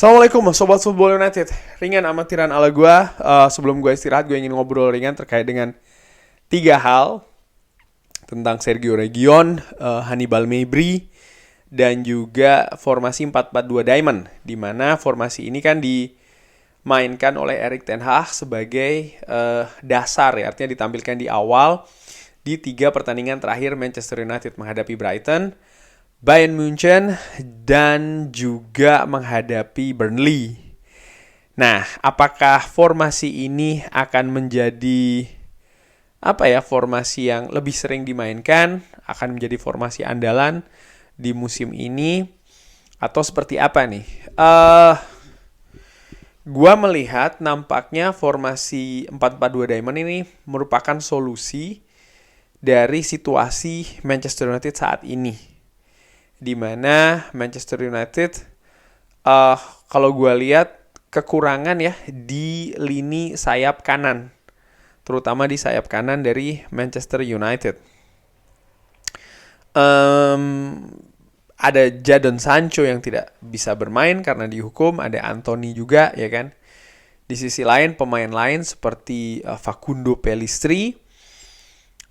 Assalamualaikum Sobat Football United. Ringan amatiran ala gue. Sebelum gue istirahat, gue ingin ngobrol ringan terkait dengan tiga hal. Tentang Sergio Region, Hannibal Mejbri, dan juga formasi 4-4-2 Diamond. Dimana formasi ini kan dimainkan oleh Erik ten Hag sebagai dasar ya. Artinya ditampilkan di awal di 3 pertandingan terakhir Manchester United menghadapi Brighton, Bayern Munchen, dan juga menghadapi Burnley. Nah, apakah formasi ini akan menjadi formasi yang lebih sering dimainkan, akan menjadi formasi andalan di musim ini, atau seperti apa nih? Gua melihat nampaknya formasi 4-4-2 Diamond ini merupakan solusi dari situasi Manchester United saat ini. Di mana Manchester United kalau gue lihat kekurangan ya di lini sayap kanan, terutama di sayap kanan dari Manchester United. Ada Jadon Sancho yang tidak bisa bermain karena dihukum, ada Anthony juga ya kan. Di sisi lain pemain lain seperti Facundo Pellistri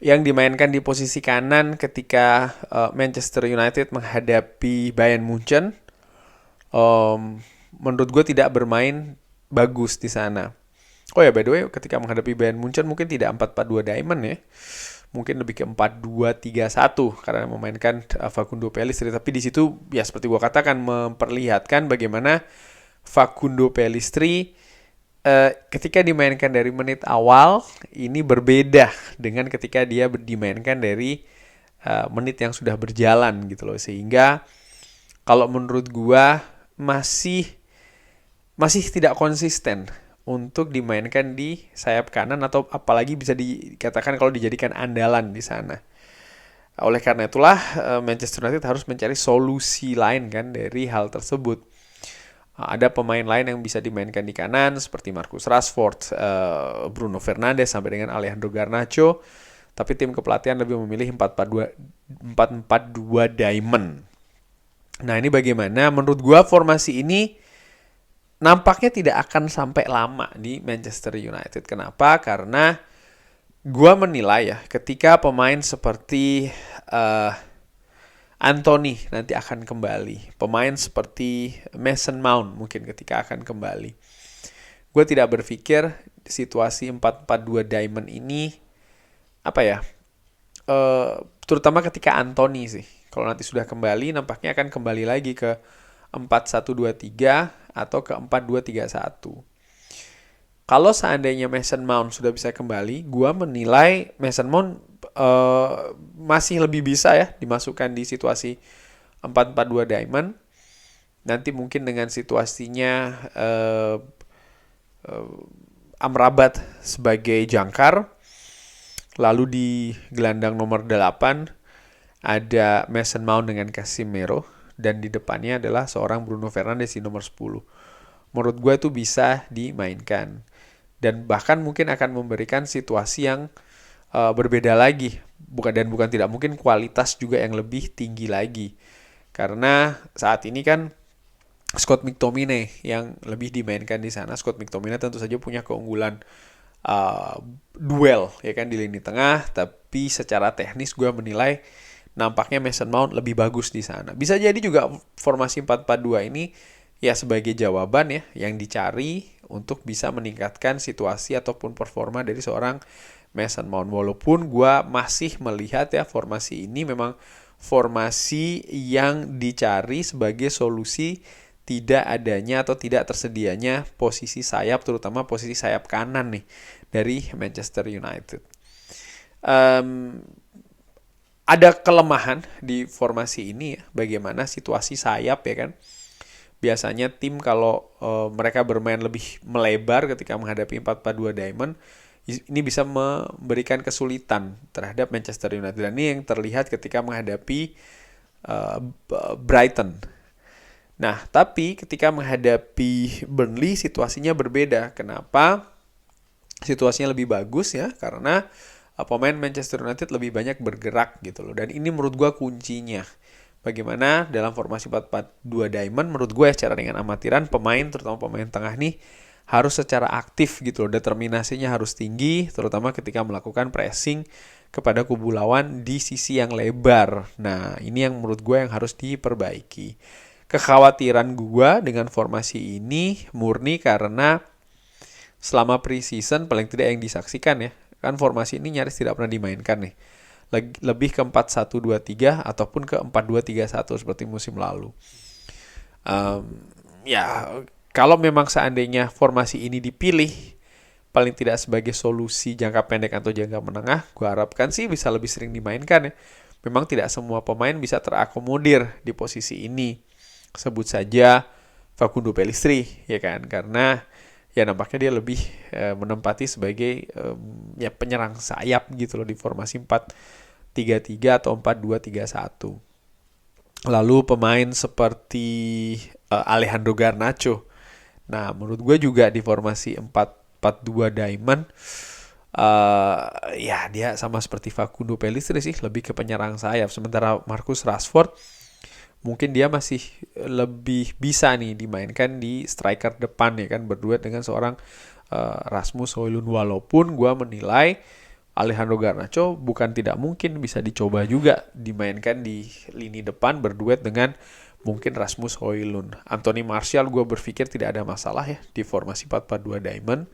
yang dimainkan di posisi kanan ketika Manchester United menghadapi Bayern Munchen, menurut gue tidak bermain bagus di sana. Oh ya, by the way, ketika menghadapi Bayern Munchen mungkin tidak 4-4-2 Diamond ya. Mungkin lebih ke 4-2-3-1 karena memainkan Facundo Pellistri. Tapi di situ ya seperti gue katakan memperlihatkan bagaimana Facundo Pellistri ketika dimainkan dari menit awal ini berbeda dengan ketika dia dimainkan dari menit yang sudah berjalan gitu loh. Sehingga kalau menurut gua masih tidak konsisten untuk dimainkan di sayap kanan, atau apalagi bisa dikatakan kalau dijadikan andalan di sana. Oleh karena itulah Manchester United harus mencari solusi lain kan dari hal tersebut. Ada pemain lain yang bisa dimainkan di kanan seperti Marcus Rashford, Bruno Fernandes sampai dengan Alejandro Garnacho. Tapi tim kepelatihan lebih memilih 4-4-2 Diamond. Nah, ini bagaimana? Menurut gua formasi ini nampaknya tidak akan sampai lama di Manchester United. Kenapa? Karena gua menilai ya ketika pemain seperti Anthony nanti akan kembali, pemain seperti Mason Mount mungkin ketika akan kembali, gue tidak berpikir situasi 4-4-2 Diamond ini terutama ketika Anthony sih, kalau nanti sudah kembali nampaknya akan kembali lagi ke 4-1-2-3 atau ke 4-2-3-1. Kalau seandainya Mason Mount sudah bisa kembali, gue menilai Mason Mount masih lebih bisa ya dimasukkan di situasi 4-4-2 Diamond. Nanti mungkin dengan situasinya Amrabat sebagai jangkar, lalu di gelandang nomor 8 ada Mason Mount dengan Casemiro, dan di depannya adalah seorang Bruno Fernandes di nomor 10. Menurut gue itu bisa dimainkan, dan bahkan mungkin akan memberikan situasi yang berbeda lagi, bukan tidak mungkin kualitas juga yang lebih tinggi lagi, karena saat ini kan Scott McTominay yang lebih dimainkan di sana. Scott McTominay tentu saja punya keunggulan duel ya kan di lini tengah, tapi secara teknis gue menilai nampaknya Mason Mount lebih bagus di sana. Bisa jadi juga formasi 4-4-2 ini ya sebagai jawaban ya yang dicari untuk bisa meningkatkan situasi ataupun performa dari seorang Mason Mount. Walaupun gue masih melihat ya formasi ini memang formasi yang dicari sebagai solusi tidak adanya atau tidak tersedianya posisi sayap, terutama posisi sayap kanan nih dari Manchester United. Ada kelemahan di formasi ini ya, bagaimana situasi sayap ya kan. Biasanya tim kalau mereka bermain lebih melebar ketika menghadapi 4-4-2 Diamond, ini bisa memberikan kesulitan terhadap Manchester United. Dan ini yang terlihat ketika menghadapi Brighton. Nah, tapi ketika menghadapi Burnley situasinya berbeda. Kenapa? Situasinya lebih bagus ya, karena pemain Manchester United lebih banyak bergerak gitu loh. Dan ini menurut gue kuncinya. bagaimana dalam formasi 4-4-2 diamond menurut gue secara dengan amatiran pemain terutama pemain tengah nih harus secara aktif gitu loh, determinasinya harus tinggi terutama ketika melakukan pressing kepada kubu lawan di sisi yang lebar. Nah, ini yang menurut gue yang harus diperbaiki. Kekhawatiran gue dengan formasi ini murni karena selama pre-season paling tidak yang disaksikan ya, kan formasi ini nyaris tidak pernah dimainkan nih. Lebih ke 4-1-2-3 ataupun ke 4-2-3-1 seperti musim lalu. Ya, kalau memang seandainya formasi ini dipilih paling tidak sebagai solusi jangka pendek atau jangka menengah, gue harapkan sih bisa lebih sering dimainkan ya. Memang tidak semua pemain bisa terakomodir di posisi ini. Sebut saja Facundo Pellistri, ya kan? Karena ya nampaknya dia lebih menempati sebagai ya penyerang sayap gitu loh di formasi 4-3-3 atau 4-2-3-1. Lalu pemain seperti Alejandro Garnacho. Nah, menurut gue juga di formasi 4-4-2 diamond ya dia sama seperti Facundo Pellistri sih, lebih ke penyerang sayap. Sementara Marcus Rashford mungkin dia masih lebih bisa nih dimainkan di striker depan ya kan, berduet dengan seorang Rasmus Højlund. Walaupun gue menilai Alejandro Garnacho bukan tidak mungkin bisa dicoba juga dimainkan di lini depan berduet dengan mungkin Rasmus Højlund. Anthony Martial gue berpikir tidak ada masalah ya di formasi 4-4-2 diamond,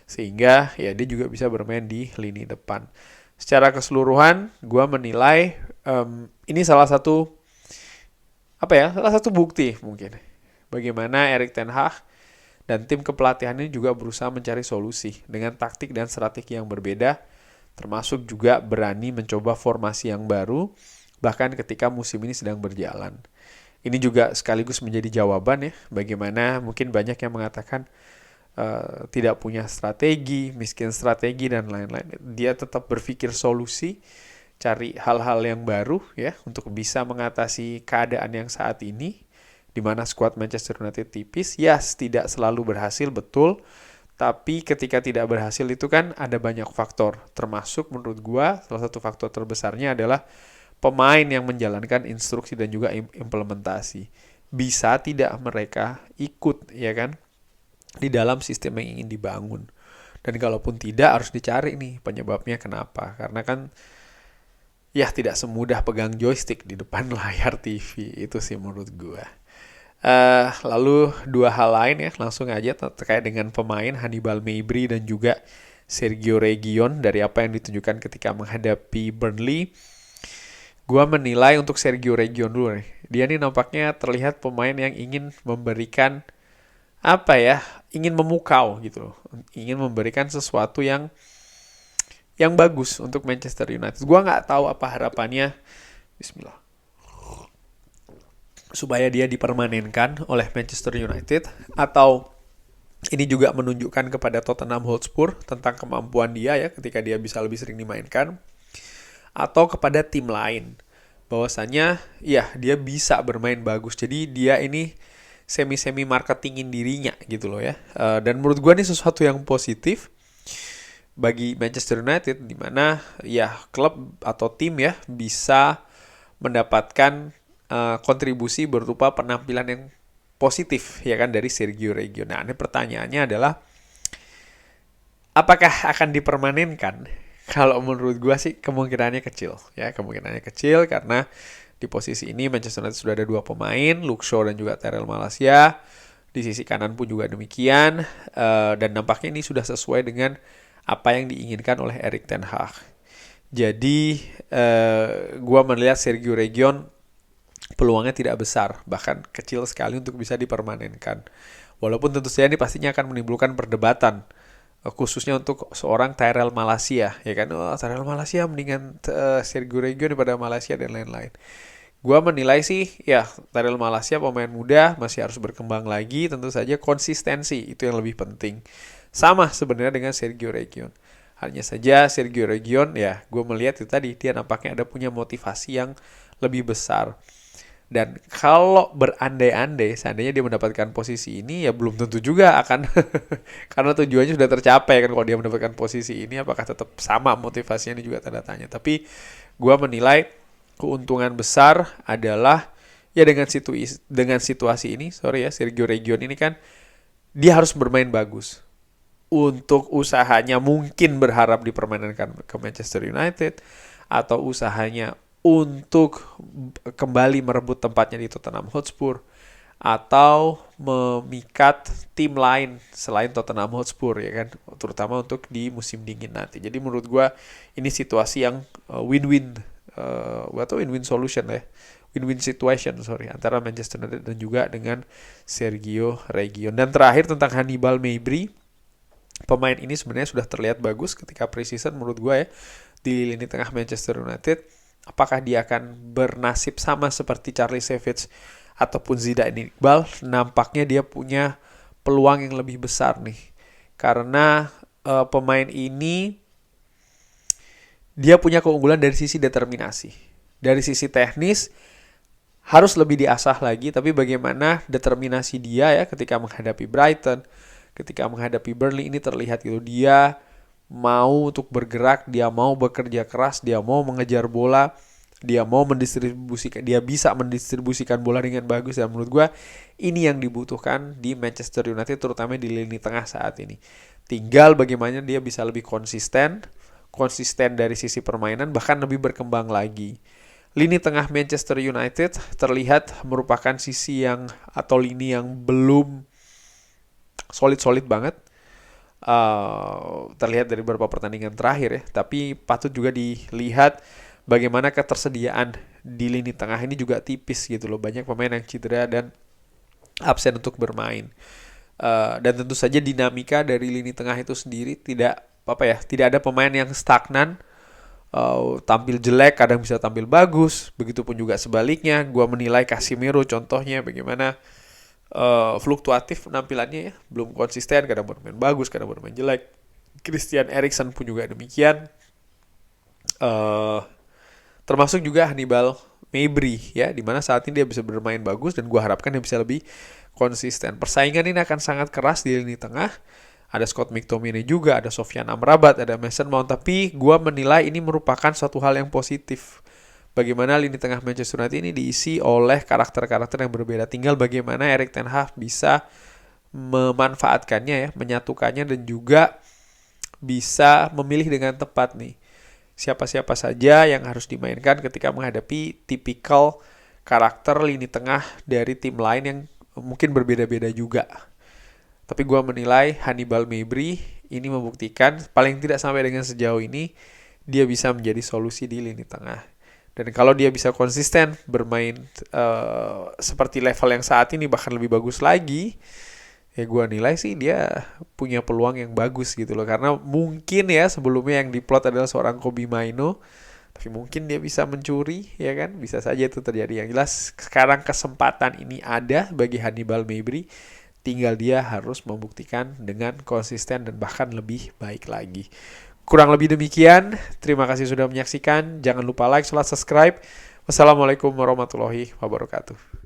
sehingga ya dia juga bisa bermain di lini depan. Secara keseluruhan gue menilai ini salah satu bukti mungkin bagaimana Erik ten Hag dan tim kepelatihannya juga berusaha mencari solusi dengan taktik dan strategi yang berbeda, termasuk juga berani mencoba formasi yang baru bahkan ketika musim ini sedang berjalan. Ini juga sekaligus menjadi jawaban ya bagaimana mungkin banyak yang mengatakan tidak punya strategi, miskin strategi dan lain-lain. Dia tetap berpikir solusi, cari hal-hal yang baru ya untuk bisa mengatasi keadaan yang saat ini di mana skuad Manchester United tipis. Yes, tidak selalu berhasil, betul. Tapi ketika tidak berhasil itu kan ada banyak faktor. Termasuk menurut gua salah satu faktor terbesarnya adalah pemain yang menjalankan instruksi dan juga implementasi. Bisa tidak mereka ikut ya kan di dalam sistem yang ingin dibangun. Dan kalaupun tidak harus dicari nih penyebabnya kenapa. Karena kan ya tidak semudah pegang joystick di depan layar TV. Itu sih menurut gue. Lalu dua hal lain ya langsung aja terkait dengan pemain Hannibal Mejbri dan juga Sergio Reguilon dari apa yang ditunjukkan ketika menghadapi Burnley. Gua menilai untuk Sergio Reguilon dulu nih. Dia nih nampaknya terlihat pemain yang ingin memberikan ingin memukau gitu loh. Ingin memberikan sesuatu yang bagus untuk Manchester United. Gua nggak tahu apa harapannya. Bismillah. Supaya dia dipermanenkan oleh Manchester United atau ini juga menunjukkan kepada Tottenham Hotspur tentang kemampuan dia ya ketika dia bisa lebih sering dimainkan, atau kepada tim lain bahwasanya ya dia bisa bermain bagus. Jadi dia ini semi marketingin dirinya gitu loh ya. Dan menurut gue ini sesuatu yang positif bagi Manchester United di mana ya klub atau tim ya bisa mendapatkan kontribusi berupa penampilan yang positif ya kan dari Sergio Reguilon. Nah, ini pertanyaannya adalah apakah akan dipermanenkan? Kalau menurut gue sih kemungkinannya kecil ya, kemungkinannya kecil karena di posisi ini Manchester United sudah ada dua pemain, Luke Shaw dan juga Tyrell Malacia. Di sisi kanan pun juga demikian, dan nampaknya ini sudah sesuai dengan apa yang diinginkan oleh Erik ten Hag. Jadi gue melihat Sergio Reguilon peluangnya tidak besar, bahkan kecil sekali untuk bisa dipermanenkan. Walaupun tentu saja ini pastinya akan menimbulkan perdebatan, khususnya untuk seorang Tyrell Malacia, ya kan? Tyrell Malacia mendingan Sergio Reguilon daripada Malacia dan lain-lain. Gua menilai sih, ya Tyrell Malacia pemain muda masih harus berkembang lagi. Tentu saja konsistensi itu yang lebih penting. Sama sebenarnya dengan Sergio Reguilon. Hanya saja Sergio Reguilon, ya gue melihat itu tadi dia nampaknya ada punya motivasi yang lebih besar. Dan kalau berandai-andai seandainya dia mendapatkan posisi ini ya belum tentu juga akan karena tujuannya sudah tercapai kan. Kalau dia mendapatkan posisi ini apakah tetap sama motivasinya, ini juga tanda tanya. Tapi gue menilai keuntungan besar adalah Ya dengan situasi ini, sorry ya, Sergio Region ini kan dia harus bermain bagus. Untuk usahanya mungkin berharap dipermanenkan ke Manchester United, atau usahanya untuk kembali merebut tempatnya di Tottenham Hotspur, atau memikat tim lain selain Tottenham Hotspur, ya kan, terutama untuk di musim dingin nanti. Jadi menurut gue ini situasi yang win-win, atau win-win solution ya, win-win situation sorry, antara Manchester United dan juga dengan Sergio Region. Dan terakhir tentang Hannibal Mejbri, pemain ini sebenarnya sudah terlihat bagus ketika preseason menurut gue ya, di lini tengah Manchester United. Apakah dia akan bernasib sama seperti Charlie Savage ataupun Zidane Iqbal? Nampaknya dia punya peluang yang lebih besar nih, karena pemain ini dia punya keunggulan dari sisi determinasi. Dari sisi teknis harus lebih diasah lagi, tapi bagaimana determinasi dia ya ketika menghadapi Brighton, ketika menghadapi Burnley, ini terlihat gitu. Dia mau untuk bergerak, dia mau bekerja keras, dia mau mengejar bola, dia mau mendistribusikan, dia bisa mendistribusikan bola dengan bagus. Dan menurut gue ini yang dibutuhkan di Manchester United, terutama di lini tengah saat ini. Tinggal bagaimana dia bisa lebih konsisten dari sisi permainan, bahkan lebih berkembang lagi. Lini tengah Manchester United terlihat merupakan sisi yang, atau lini yang belum solid banget. Terlihat dari beberapa pertandingan terakhir ya, tapi patut juga dilihat bagaimana ketersediaan di lini tengah ini juga tipis gitu loh. Banyak pemain yang cedera dan absen untuk bermain. Dan tentu saja dinamika dari lini tengah itu sendiri tidak ada pemain yang stagnan, tampil jelek kadang bisa tampil bagus, begitupun juga sebaliknya. Gua menilai Casemiro contohnya bagaimana fluktuatif penampilannya ya, belum konsisten, kadang bermain bagus, kadang bermain jelek. Christian Eriksen pun juga demikian. Termasuk juga Hannibal Mejbri ya, dimana saat ini dia bisa bermain bagus dan gue harapkan dia bisa lebih konsisten. Persaingan ini akan sangat keras di lini tengah. Ada Scott McTominay juga, ada Sofyan Amrabat, ada Mason Mount, tapi gue menilai ini merupakan suatu hal yang positif. Bagaimana lini tengah Manchester United ini diisi oleh karakter-karakter yang berbeda. Tinggal bagaimana Erik ten Hag bisa memanfaatkannya ya, menyatukannya, dan juga bisa memilih dengan tepat nih siapa-siapa saja yang harus dimainkan ketika menghadapi tipikal karakter lini tengah dari tim lain yang mungkin berbeda-beda juga. Tapi gue menilai Hannibal Mejbri ini membuktikan paling tidak sampai dengan sejauh ini dia bisa menjadi solusi di lini tengah. Dan kalau dia bisa konsisten bermain seperti level yang saat ini, bahkan lebih bagus lagi, ya gue nilai sih dia punya peluang yang bagus gitu loh. Karena mungkin ya sebelumnya yang diplot adalah seorang Kobbie Mainoo, tapi mungkin dia bisa mencuri, ya kan, bisa saja itu terjadi. Yang jelas sekarang kesempatan ini ada bagi Hannibal Mejbri, tinggal dia harus membuktikan dengan konsisten dan bahkan lebih baik lagi. Kurang lebih demikian. Terima kasih sudah menyaksikan. Jangan lupa like, subscribe. Wassalamualaikum warahmatullahi wabarakatuh.